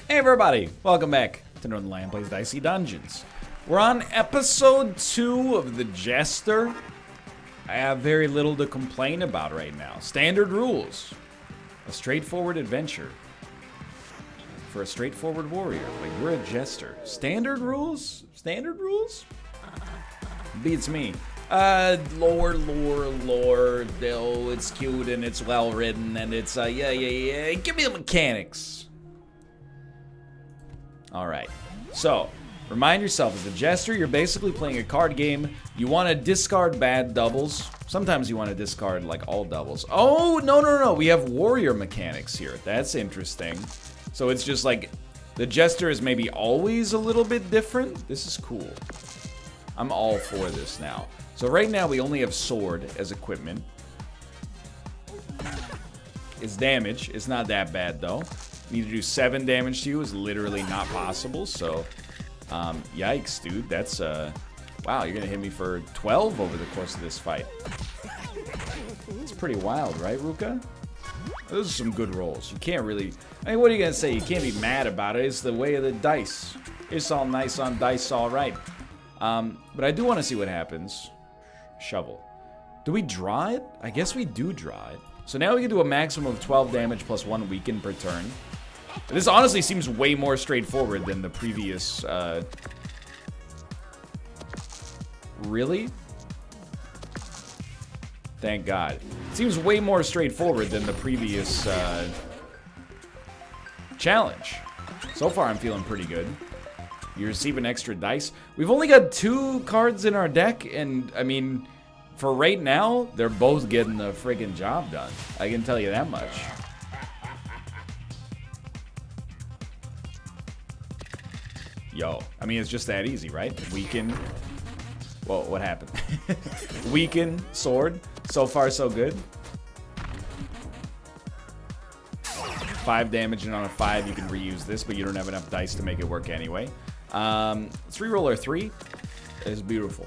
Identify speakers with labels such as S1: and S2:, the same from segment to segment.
S1: Hey everybody, welcome back to Northernlion plays Dicey Dungeons. We're on episode 2 of the Jester. I have very little to complain about right now. Standard rules. A straightforward adventure. For a straightforward warrior. Like, we're a Jester. Standard rules? Standard rules? Beats me. Lore. Oh, it's cute and it's well written and it's, yeah. Give me the mechanics. Alright, so, remind yourself, as a Jester, you're basically playing a card game. You want to discard bad doubles. Sometimes you want to discard, like, all doubles. Oh, no. We have warrior mechanics here. That's interesting. So it's just like, the Jester is maybe always a little bit different. This is cool. I'm all for this now. So right now, we only have sword as equipment. It's damage. It's not that bad, though. Need to do 7 damage to you is literally not possible, so yikes, dude. That's wow, you're gonna hit me for 12 over the course of this fight. It's pretty wild, right, Ruka? Those are some good rolls. You can't really, I mean, what are you gonna say? You can't be mad about it. It's the way of the dice. It's all nice on dice, all right. But I do want to see what happens. Shovel. Do we draw it? I guess we do draw it. So now we can do a maximum of 12 damage plus 1 weaken per turn. This honestly seems way more straightforward than the previous, Really? Thank God. It seems way more straightforward than the previous, challenge. So far, I'm feeling pretty good. You receive an extra dice. We've only got 2 cards in our deck, and, I mean, for right now, they're both getting the friggin' job done. I can tell you that much. Yo, I mean, it's just that easy, right? Weaken. Whoa, what happened? Weaken, sword. So far, so good. 5 damage, and on a 5, you can reuse this, but you don't have enough dice to make it work anyway. Let's reroll our 3. It's beautiful.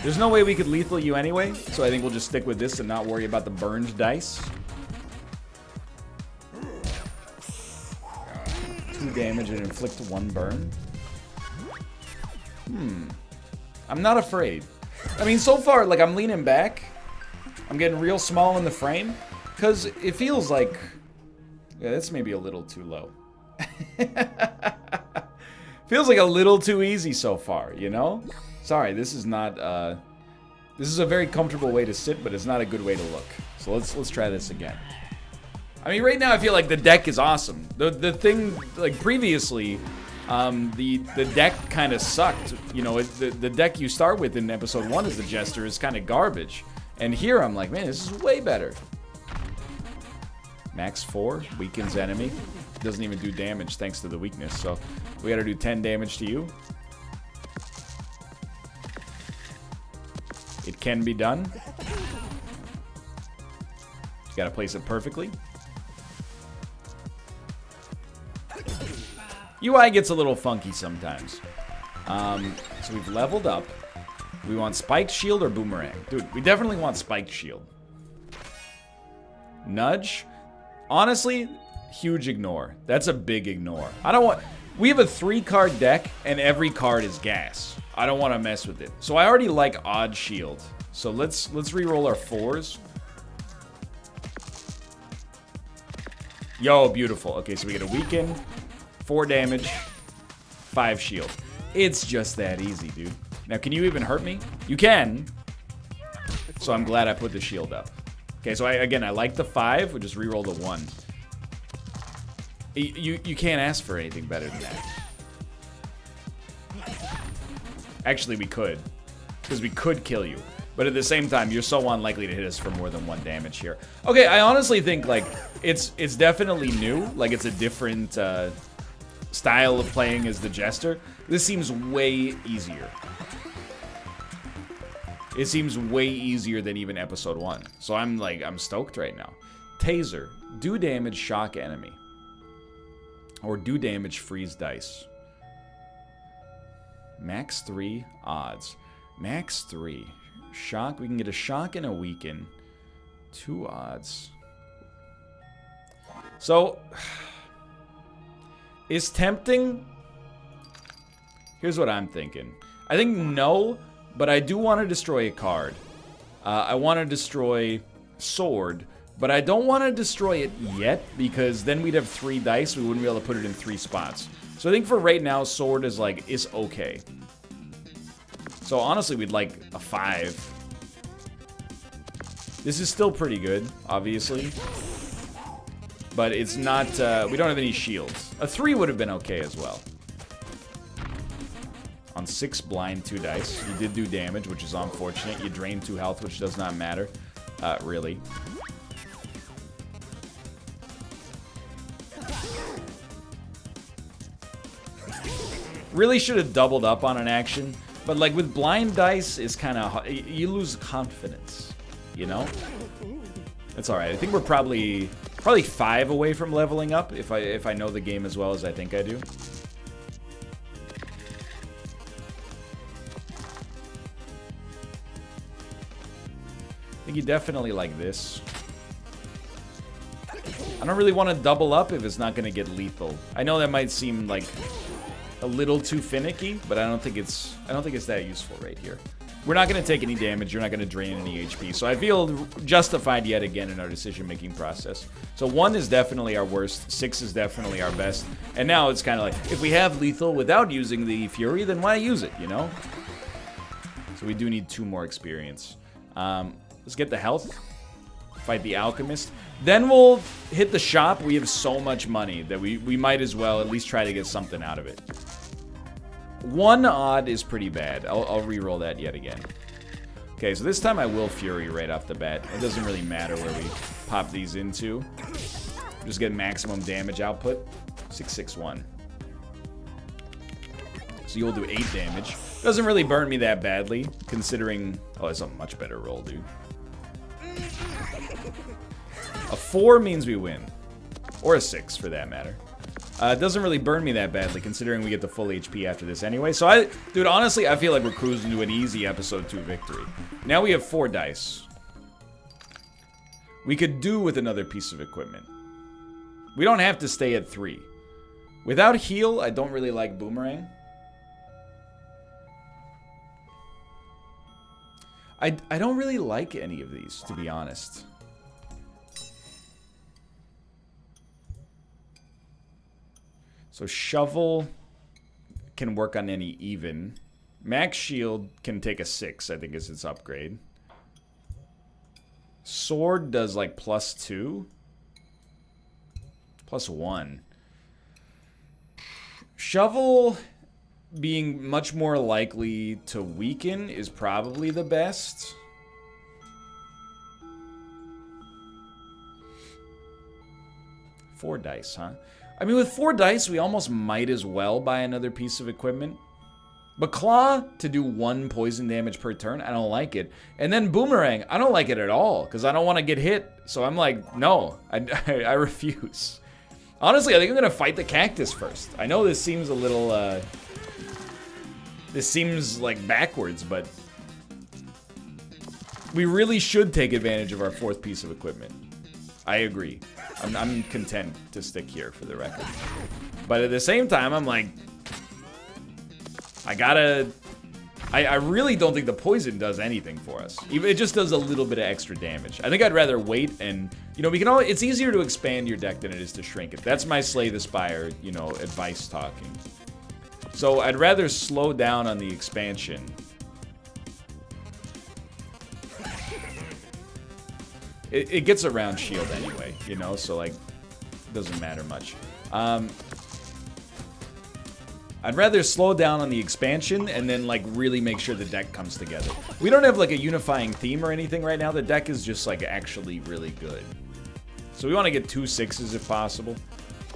S1: There's no way we could lethal you anyway, so I think we'll just stick with this and not worry about the burned dice. 2 damage and inflict 1 burn. I'm not afraid. I mean, so far, like, I'm leaning back. I'm getting real small in the frame, because it feels like... Yeah, that's maybe a little too low. Feels like a little too easy so far, you know? Sorry, this is not, this is a very comfortable way to sit, but it's not a good way to look. So let's try this again. I mean, right now I feel like the deck is awesome. The thing, like, previously, the deck kind of sucked. You know, the deck you start with in episode 1 as the Jester is kind of garbage. And here I'm like, man, this is way better. Max 4, weakens enemy. Doesn't even do damage thanks to the weakness, so we gotta do 10 damage to you. It can be done. You gotta place it perfectly. UI gets a little funky sometimes. So we've leveled up. We want spiked shield or boomerang? Dude, we definitely want spiked shield. Nudge. Honestly, huge ignore. That's a big ignore. I don't want... We have a 3-card deck, and every card is gas. I don't want to mess with it. So I already like odd shield. So let's re-roll our 4s. Yo, beautiful. Okay, so we get a weaken, 4 damage, 5 shield. It's just that easy, dude. Now, can you even hurt me? You can. So I'm glad I put the shield up. Okay, so I like the 5. We'll just re-roll the 1. You can't ask for anything better than that. Actually, we could. Because we could kill you. But at the same time, you're so unlikely to hit us for more than 1 damage here. Okay, I honestly think, like, it's definitely new. Like, it's a different style of playing as the Jester. This seems way easier. It seems way easier than even episode 1. So I'm stoked right now. Taser. Do damage, shock enemy. Or do damage, freeze dice. Max 3 odds. Max 3. Shock. We can get a shock and a weaken. 2 odds. So, is tempting. Here's what I'm thinking. I think no, but I do want to destroy a card. I want to destroy sword, but I don't want to destroy it yet because then we'd have 3 dice. We wouldn't be able to put it in 3 spots. So I think for right now, sword is like, is okay. So honestly, we'd like a 5. This is still pretty good, obviously. But it's not, we don't have any shields. A 3 would have been okay as well. On 6 blind, 2 dice. You did do damage, which is unfortunate. You drained 2 health, which does not matter. Really. Really should have doubled up on an action. But like with blind dice, it's kind of, you lose confidence, you know? That's all right. I think we're probably 5 away from leveling up if I know the game as well as I think I do. I think you definitely like this. I don't really want to double up if it's not going to get lethal. I know that might seem like a little too finicky, but I don't think it's that useful right here. We're not going to take any damage. You're not going to drain any HP. So I feel justified yet again in our decision-making process. So 1 is definitely our worst. 6 is definitely our best. And now it's kind of like, if we have lethal without using the Fury, then why use it, you know? So we do need 2 more experience. Let's get the health. Fight the Alchemist. Then we'll hit the shop. We have so much money that we might as well at least try to get something out of it. 1 odd is pretty bad. I'll re-roll that yet again. Okay, so this time I will Fury right off the bat. It doesn't really matter where we pop these into. Just get maximum damage output. 661. So you'll do 8 damage. Doesn't really burn me that badly, considering... Oh, that's a much better roll, dude. A 4 means we win. Or a 6, for that matter. It doesn't really burn me that badly, considering we get the full HP after this anyway. So, dude, honestly, I feel like we're cruising to an easy episode 2 victory. Now we have 4 dice. We could do with another piece of equipment. We don't have to stay at 3. Without heal, I don't really like Boomerang. I don't really like any of these, to be honest. So Shovel can work on any even. Max Shield can take a 6, I think is its upgrade. Sword does like +2. +1. Shovel being much more likely to weaken is probably the best. Four dice, huh? I mean, with 4 dice, we almost might as well buy another piece of equipment. But Claw, to do 1 poison damage per turn, I don't like it. And then Boomerang, I don't like it at all, because I don't want to get hit. So I'm like, no, I refuse. Honestly, I think I'm going to fight the Cactus first. I know this seems a little, this seems like backwards, but we really should take advantage of our 4th piece of equipment. I agree. I'm content to stick here for the record. But at the same time, I'm like, I really don't think the poison does anything for us. It just does a little bit of extra damage. I think I'd rather wait and, you know, we can it's easier to expand your deck than it is to shrink it. That's my Slay the Spire, you know, advice talking. So I'd rather slow down on the expansion. It gets around shield anyway, you know, so like, it doesn't matter much. I'd rather slow down on the expansion and then like really make sure the deck comes together. We don't have like a unifying theme or anything right now. The deck is just like actually really good. So we want to get 2 6s if possible.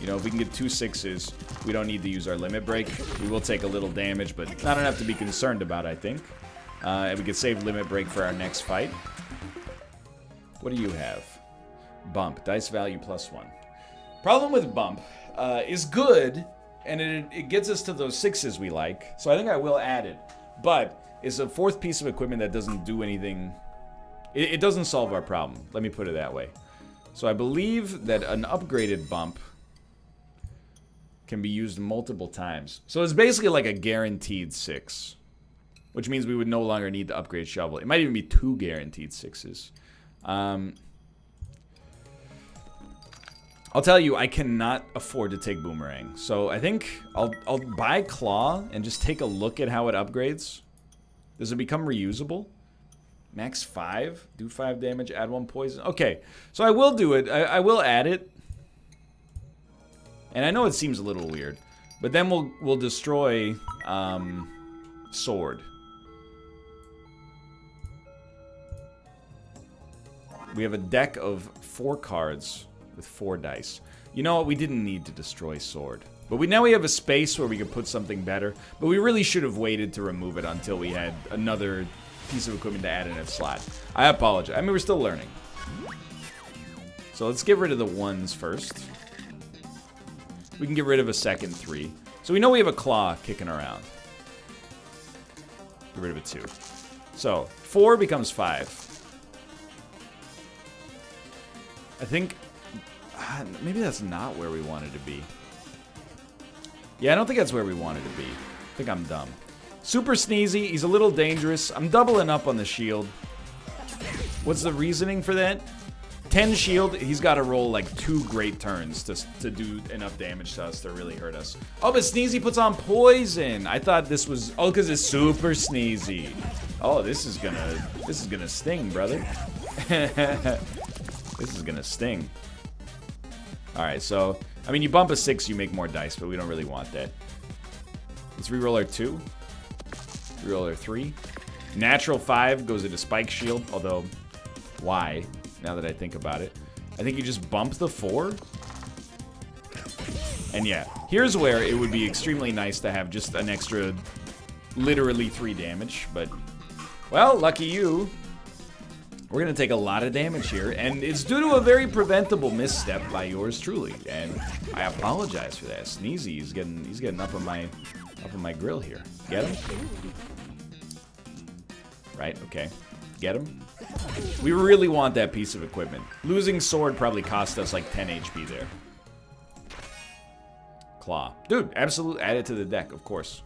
S1: You know, if we can get 2 6s, we don't need to use our limit break. We will take a little damage, but not enough to be concerned about, I think. And we could save limit break for our next fight. What do you have? Bump, dice value +1. Problem with Bump is good, and it gets us to those 6s we like, so I think I will add it. But it's a 4th piece of equipment that doesn't do anything. It doesn't solve our problem, let me put it that way. So I believe that an upgraded Bump can be used multiple times. So it's basically like a guaranteed 6. Which means we would no longer need to upgrade shovel. It might even be 2 guaranteed 6s. I'll tell you, I cannot afford to take boomerang. So I think I'll buy claw and just take a look at how it upgrades. Does it become reusable? Max 5, do 5 damage, add 1 poison. Okay, so I will do it. I will add it. And I know it seems a little weird, but then we'll destroy sword. We have a deck of 4 cards with 4 dice. You know what? We didn't need to destroy sword. But now we have a space where we could put something better. But we really should have waited to remove it until we had another piece of equipment to add in its slot. I apologize. I mean, we're still learning. So let's get rid of the 1s first. We can get rid of a second 3. So we know we have a claw kicking around. Get rid of a 2. So 4 becomes 5. I think maybe that's not where we wanted to be. Yeah, I don't think that's where we wanted to be. I think I'm dumb. Super sneezy. He's a little dangerous. I'm doubling up on the shield. What's the reasoning for that? 10 shield. He's got to roll like 2 great turns to do enough damage to us to really hurt us. Oh, but Sneezy puts on poison. I thought this was... Oh, because it's super sneezy. Oh, this is gonna sting, brother. This is gonna sting. Alright, so, I mean, you bump a 6, you make more dice, but we don't really want that. Let's reroll our 2. Reroll our 3. Natural 5 goes into Spike Shield, although, why? Now that I think about it. I think you just bump the 4. And yeah, here's where it would be extremely nice to have just an extra, literally 3 damage, but, well, lucky you. We're going to take a lot of damage here, and it's due to a very preventable misstep by yours truly, and I apologize for that. Sneezy, he's getting up on my grill here. Get him? Right, okay. Get him? We really want that piece of equipment. Losing sword probably cost us like 10 HP there. Claw. Dude, absolutely add it to the deck, of course.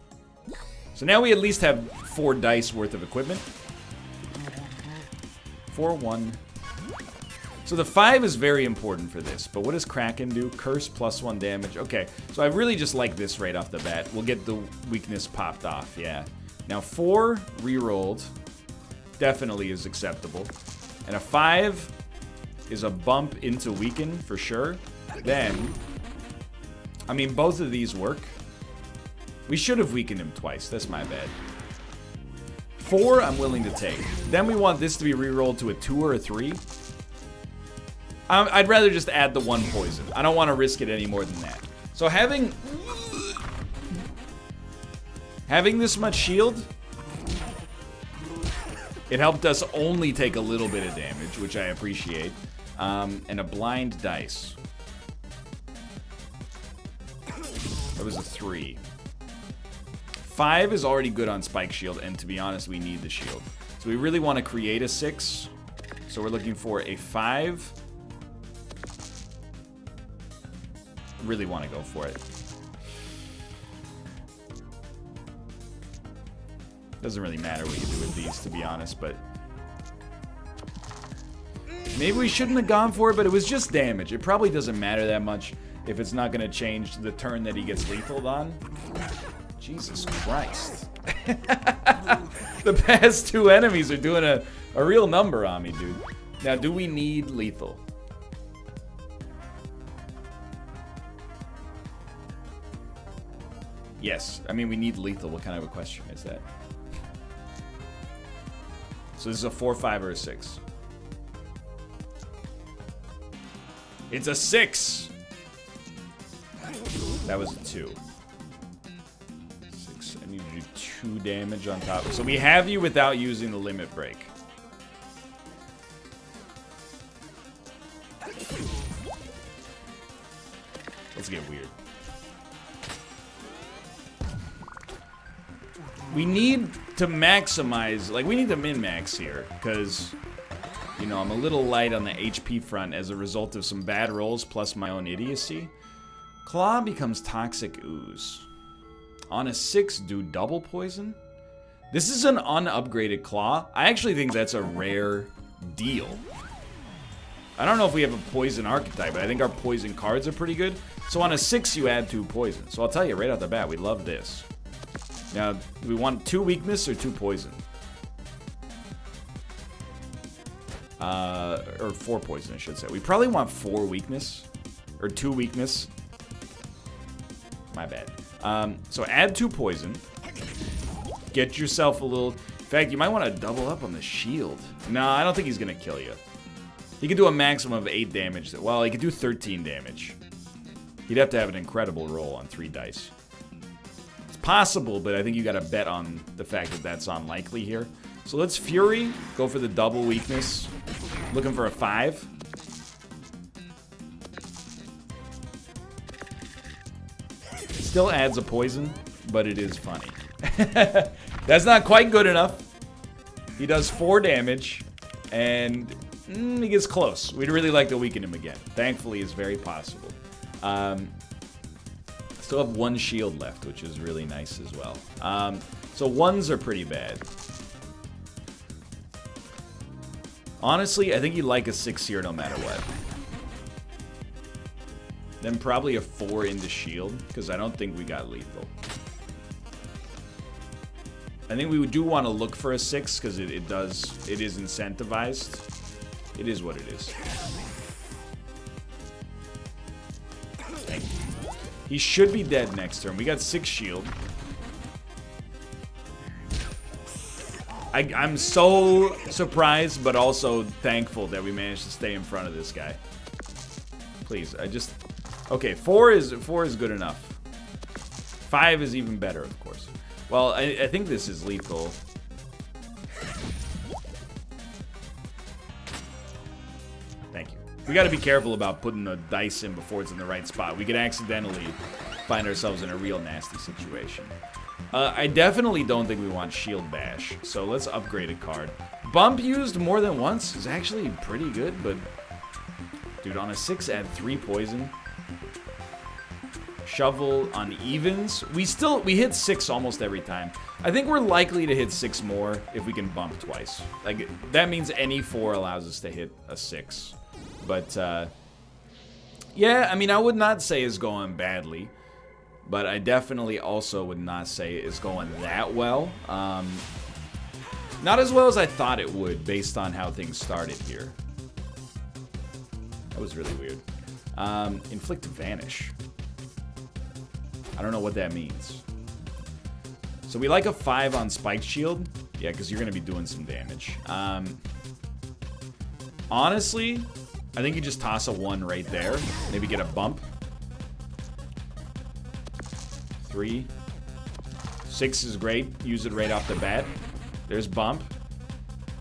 S1: So now we at least have 4 dice worth of equipment. 4-1. So the 5 is very important for this, but what does Kraken do? Curse plus 1 damage. Okay, so I really just like this right off the bat. We'll get the weakness popped off, yeah. Now 4 rerolled definitely is acceptable. And a 5 is a bump into weaken for sure. Then, I mean, both of these work. We should have weakened him twice. That's my bad. 4, I'm willing to take. Then we want this to be rerolled to a 2 or a 3. I'd rather just add the 1 poison. I don't want to risk it any more than that. So having this much shield, it helped us only take a little bit of damage, which I appreciate. And a blind dice. That was a 3. 5 is already good on Spike Shield, and to be honest, we need the shield. So we really want to create a 6. So we're looking for a 5. Really want to go for it. Doesn't really matter what you do with these, to be honest, but... Maybe we shouldn't have gone for it, but it was just damage. It probably doesn't matter that much if it's not going to change the turn that he gets lethaled on. Jesus Christ. The past 2 enemies are doing a real number on me, dude. Now, do we need lethal? Yes. I mean, we need lethal. What kind of a question is that? So this is a 4, 5, or a 6? It's a 6! That was a 2. 6. I need to do 2 damage on top. So we have you without using the limit break. Let's get weird. We need to maximize, like, we need to min-max here, because, you know, I'm a little light on the HP front as a result of some bad rolls plus my own idiocy. Claw becomes Toxic Ooze. On a 6, do double poison? This is an unupgraded Claw. I actually think that's a rare deal. I don't know if we have a poison archetype, but I think our poison cards are pretty good. So on a 6, you add 2 poison. So I'll tell you right out the bat, we love this. Now, do we want 2 weakness or 2 poison? Or 4 poison, I should say. We probably want 4 weakness. Or 2 weakness. My bad. So add 2 poison. Get yourself a little... In fact, you might want to double up on the shield. No, I don't think he's going to kill you. He could do a maximum of 8 damage. Well, he could do 13 damage. He'd have to have an incredible roll on 3 dice. It's possible, but I think you got to bet on the fact that that's unlikely here. So let's Fury. Go for the double weakness. Looking for a 5. Still adds a poison, but it is funny. That's not quite good enough. He does 4 damage, and he gets close. We'd really like to weaken him again. Thankfully, it's very possible. Still have 1 shield left, which is really nice as well. So 1s are pretty bad. Honestly, I think you like a 6 here no matter what. Then probably a 4 into shield, because I don't think we got lethal. I think we do want to look for a 6, because it is incentivized. It is what it is. He should be dead next turn. We got 6 shield. I'm so surprised, but also thankful that we managed to stay in front of this guy. Please, okay, 4 is good enough. 5 is even better, of course. Well, I think this is lethal. Thank you. We got to be careful about putting the dice in before it's in the right spot. We could accidentally find ourselves in a real nasty situation. I definitely don't think we want Shield Bash, so let's upgrade a card. Bump used more than once is actually pretty good, but... Dude, on a 6, add 3 poison. Shovel on evens. We hit 6 almost every time. I think we're likely to hit 6 more if we can bump twice. Like, that means any 4 allows us to hit a 6. But, yeah, I mean, I would not say it's going badly. But I definitely also would not say it's going that well. Not as well as I thought it would, based on how things started here. That was really weird. Inflict Vanish. I don't know what that means. So we like a 5 on Spike Shield. Yeah, because you're going to be doing some damage. Honestly, I think you just toss a 1 right there. Maybe get a bump. 3. 6 is great. Use it right off the bat. There's bump.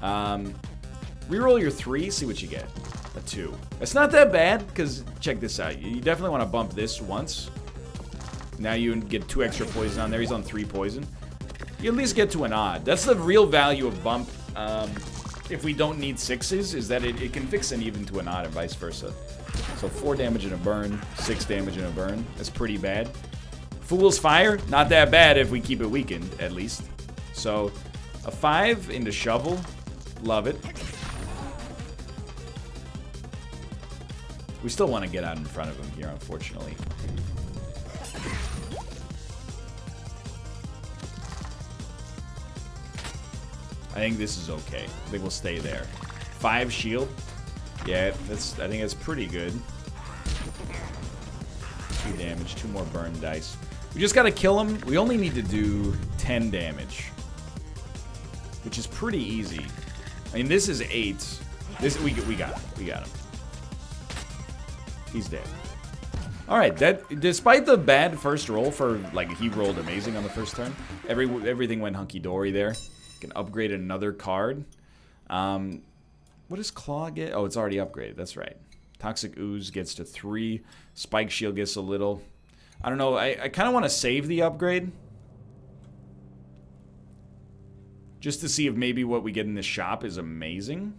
S1: Reroll your 3. See what you get. A 2. It's not that bad, because check this out. You definitely want to bump this once. Now you get 2 extra poison on there. He's on 3 poison. You at least get to an odd. That's the real value of bump. If we don't need 6s, is that it can fix an even to an odd and vice versa. So 4 damage and a burn. 6 damage and a burn. That's pretty bad. Fool's Fire, not that bad if we keep it weakened, at least. So, a 5 into Shovel. Love it. We still want to get out in front of him here, unfortunately. I think this is okay. I think we'll stay there. 5 shield. Yeah, I think that's pretty good. 2 damage, 2 more burn dice. We just gotta kill him. We only need to do 10 damage, which is pretty easy. I mean, this is 8. We got him. We got him. He's dead. All right. That despite the bad first roll for like he rolled amazing on the first turn, everything went hunky dory there. Can upgrade another card. What does Claw get? Oh, it's already upgraded. That's right. Toxic Ooze gets to 3. Spike Shield gets a little. I don't know. I kind of want to save the upgrade. Just to see if maybe what we get in this shop is amazing.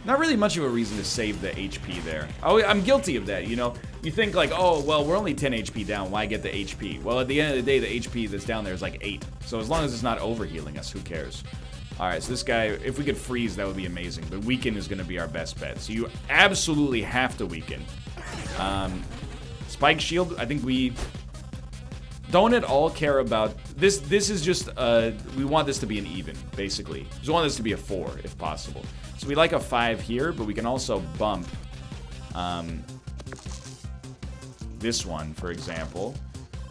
S1: Not really much of a reason to save the HP there. Oh, I'm guilty of that, you know. You think like, oh, well, we're only 10 HP down. Why get the HP? Well, at the end of the day, the HP that's down there is like 8. So as long as it's not overhealing us, who cares? All right, so this guy, if we could freeze, that would be amazing. But weaken is going to be our best bet. So you absolutely have to weaken. Spike shield, I think we don't at all care about this. This is just, we want this to be an even, basically. We just want this to be a 4, if possible. So we like a 5 here, but we can also bump this one, for example.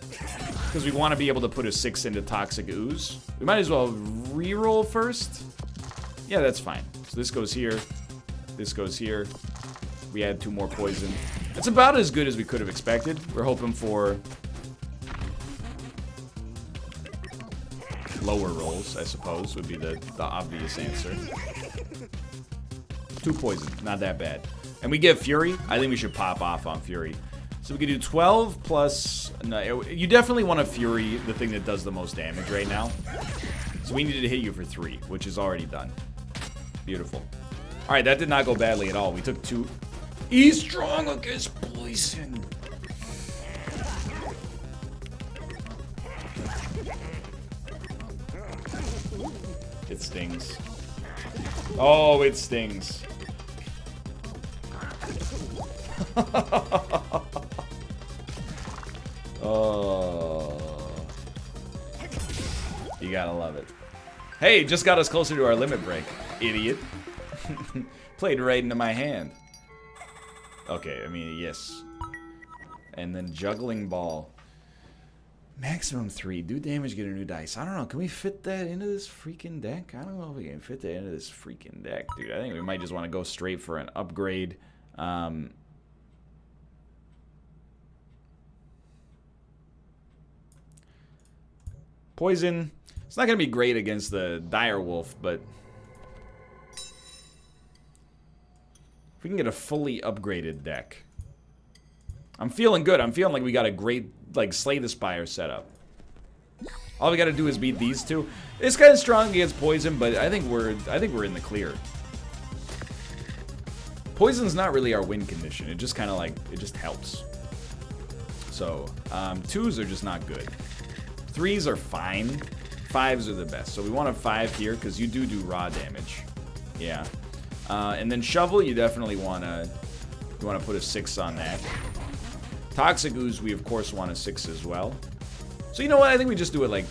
S1: Because we want to be able to put a 6 into Toxic Ooze. We might as well reroll first. Yeah, that's fine. So this goes here. This goes here. We add 2 more poison. It's about as good as we could have expected. We're hoping for lower rolls, I suppose, would be the obvious answer. 2 poison, not that bad. And we get Fury. I think we should pop off on Fury. So we could do 12 plus... No, you definitely want a Fury, the thing that does the most damage right now. So we needed to hit you for 3, which is already done. Beautiful. All right, that did not go badly at all. We took 2... He's strong against poison. It stings. Oh, it stings. Oh. You gotta love it. Hey, just got us closer to our limit break, idiot. Played right into my hand. Okay, I mean, yes. And then juggling ball. Maximum 3. Do damage, get a new dice. I don't know. Can we fit that into this freaking deck? I don't know if we can fit that into this freaking deck, dude. I think we might just want to go straight for an upgrade. Poison. It's not going to be great against the Dire Wolf, but if we can get a fully upgraded deck. I'm feeling good. I'm feeling like we got a great, like, Slay the Spire setup. All we got to do is beat these 2. It's kind of strong against poison, but I think we're in the clear. Poison's not really our win condition. It just kind of like, it just helps. So, 2s are just not good. 3s are fine. 5s are the best. So we want a 5 here because you do raw damage. Yeah. And then shovel, you definitely want to put a 6 on that. Toxic Ooze, we of course want a 6 as well. So you know what? I think we just do it like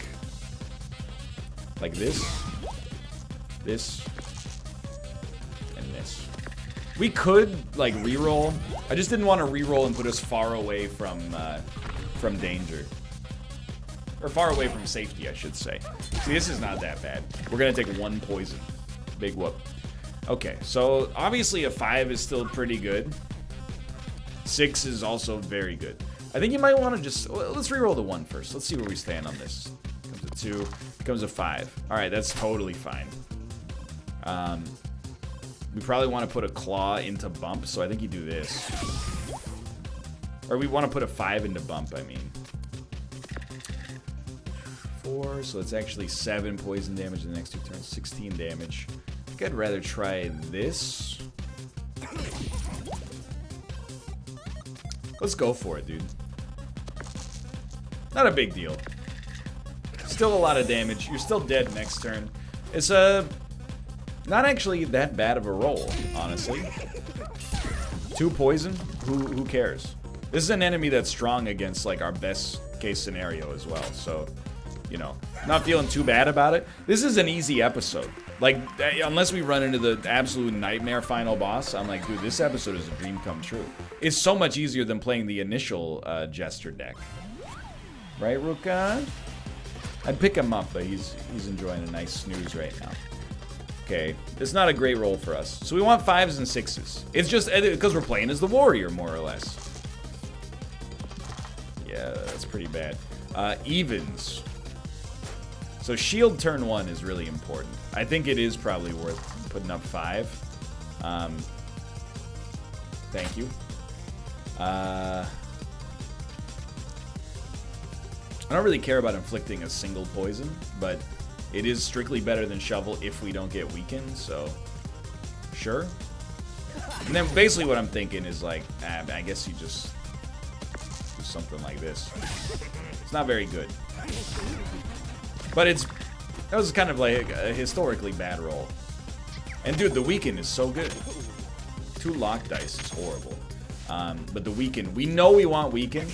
S1: this, this, and this. We could like reroll. I just didn't want to reroll and put us far away from danger. Or far away from safety, I should say. See, this is not that bad. We're going to take 1 poison. Big whoop. Okay, so obviously a 5 is still pretty good. 6 is also very good. I think you might want to just... Well, let's reroll the 1 first. Let's see where we stand on this. Becomes a 2. Becomes a 5. Alright, that's totally fine. We probably want to put a claw into bump, so I think you do this. Or we want to put a 5 into bump, I mean. 4, so it's actually 7 poison damage in the next 2 turns. 16 damage. I think I'd rather try this. Let's go for it, dude. Not a big deal. Still a lot of damage. You're still dead next turn. It's not actually that bad of a roll, honestly. 2 poison? Who cares? This is an enemy that's strong against like our best case scenario as well, so you know, not feeling too bad about it. This is an easy episode. Like, unless we run into the absolute nightmare final boss, I'm like, dude, this episode is a dream come true. It's so much easier than playing the initial Jester deck. Right, Ruka? I'd pick him up, but he's enjoying a nice snooze right now. Okay, it's not a great roll for us. So we want 5s and 6s. It's just because we're playing as the warrior, more or less. Yeah, that's pretty bad. Evens. So shield turn 1 is really important. I think it is probably worth putting up 5. Thank you. I don't really care about inflicting a single poison, but it is strictly better than shovel if we don't get weakened, so sure. And then basically what I'm thinking is like, I guess you just something like this. It's not very good. But that was kind of like a historically bad roll. And dude, the weaken is so good. 2 lock dice is horrible. But the weaken, we know we want weaken.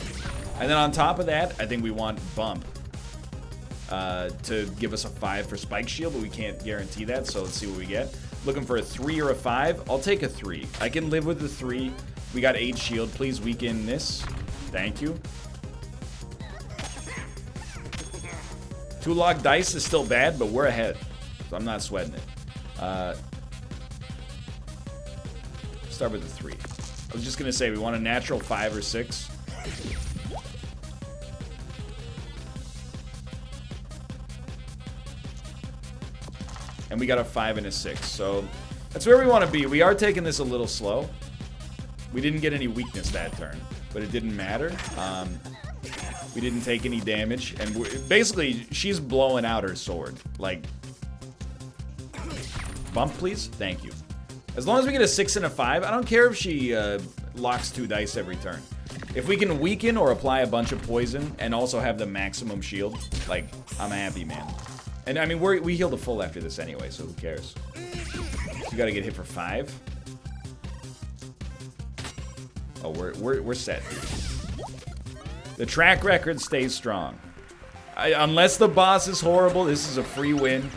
S1: And then on top of that, I think we want bump. To give us a 5 for spike shield, but we can't guarantee that, so let's see what we get. Looking for a 3 or a 5. I'll take a 3. I can live with the 3. We got 8 shield. Please weaken this. Thank you. 2 lock dice is still bad, but we're ahead. So I'm not sweating it. Start with a 3. I was just going to say, we want a natural 5 or 6. And we got a 5 and a 6. So that's where we want to be. We are taking this a little slow. We didn't get any weakness that turn, but it didn't matter. We didn't take any damage. And basically, she's blowing out her sword. Like, bump, please. Thank you. As long as we get a 6 and a 5, I don't care if she locks 2 dice every turn. If we can weaken or apply a bunch of poison and also have the maximum shield, like, I'm a happy man. And I mean, we heal the full after this anyway, so who cares? You gotta get hit for 5. Oh, we're set, dude. The track record stays strong. Unless the boss is horrible, this is a free win.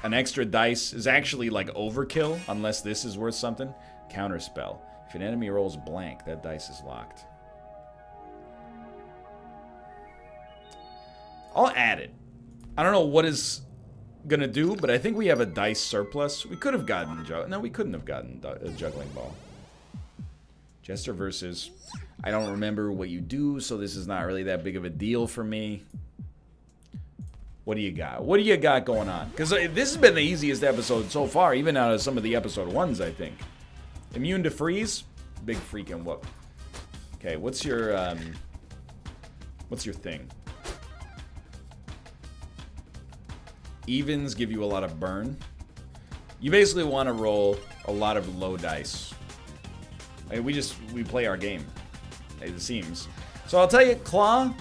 S1: An extra dice is actually like overkill, unless this is worth something. Counterspell. If an enemy rolls blank, that dice is locked. I'll add it. I don't know what it's gonna do, but I think we have a dice surplus. We could have gotten no, we couldn't have gotten a juggling ball. Jester versus, I don't remember what you do, so this is not really that big of a deal for me. What do you got? What do you got going on? Because this has been the easiest episode so far, even out of some of the episode 1s, I think. Immune to freeze, big freaking whoop. Okay, what's your thing? Evens give you a lot of burn. You basically want to roll a lot of low dice. I mean, we play our game, it seems. So I'll tell you, Claw,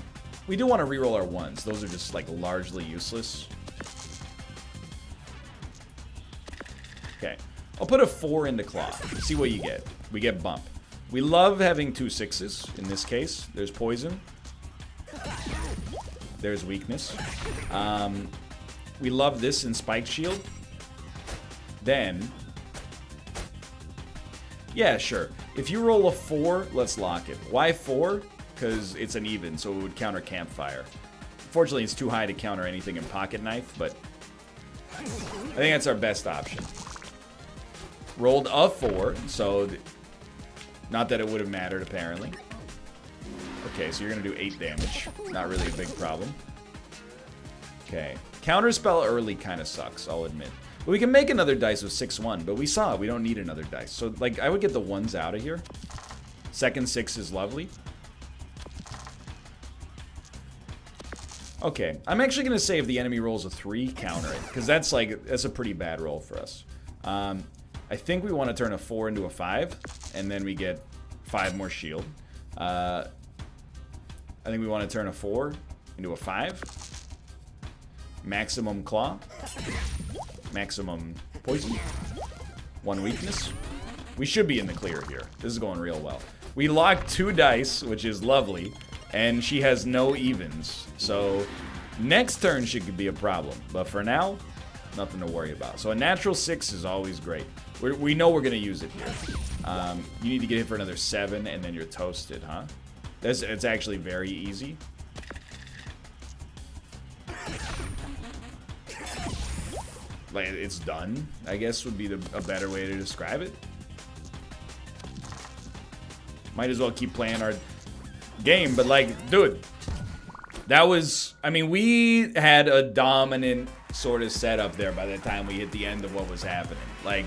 S1: we do want to reroll our 1s. Those are just like largely useless. Okay, I'll put a 4 into Claw. See what you get. We get bump. We love having 2 6s in this case. There's poison. There's weakness. We love this in Spike Shield. Then, yeah, sure. If you roll a 4, let's lock it. Why 4? Because it's an even, so it would counter Campfire. Fortunately, it's too high to counter anything in Pocket Knife, but I think that's our best option. Rolled a 4, so not that it would have mattered, apparently. Okay, so you're going to do 8 damage. Not really a big problem. Okay. Counterspell early kind of sucks, I'll admit. But we can make another dice with 6-1, but we saw it. We don't need another dice. So, like, I would get the 1s out of here. Second 6 is lovely. Okay. I'm actually going to say if the enemy rolls a 3, counter it. Because that's a pretty bad roll for us. I think we want to turn a 4 into a 5. And then we get 5 more shield. I think we want to turn a 4 into a 5. Maximum claw. Maximum poison. 1 weakness. We should be in the clear here. This is going real well. We locked 2 dice, which is lovely. And she has no evens. So next turn she could be a problem. But for now, nothing to worry about. So a natural 6 is always great. We know we're going to use it here. You need to get hit for another 7 and then you're toasted, huh? It's actually very easy. Like, it's done, I guess would be a better way to describe it. Might as well keep playing our game, but like, dude, that was, I mean, we had a dominant sort of setup there by the time we hit the end of what was happening. Like,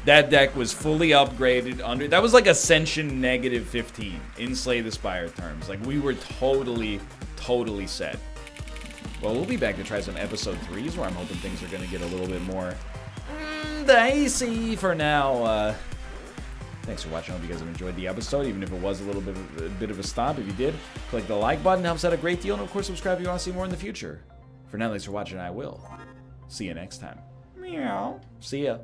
S1: that deck was fully upgraded that was like Ascension -15 in Slay the Spire terms. Like, we were totally set. Well, we'll be back to try some episode 3s where I'm hoping things are going to get a little bit more dicey for now. Thanks for watching. I hope you guys have enjoyed the episode, even if it was a little bit of a stomp. If you did, click the like button. Helps out a great deal. And, of course, subscribe if you want to see more in the future. For now, thanks for watching. I will see you next time. Meow. See ya.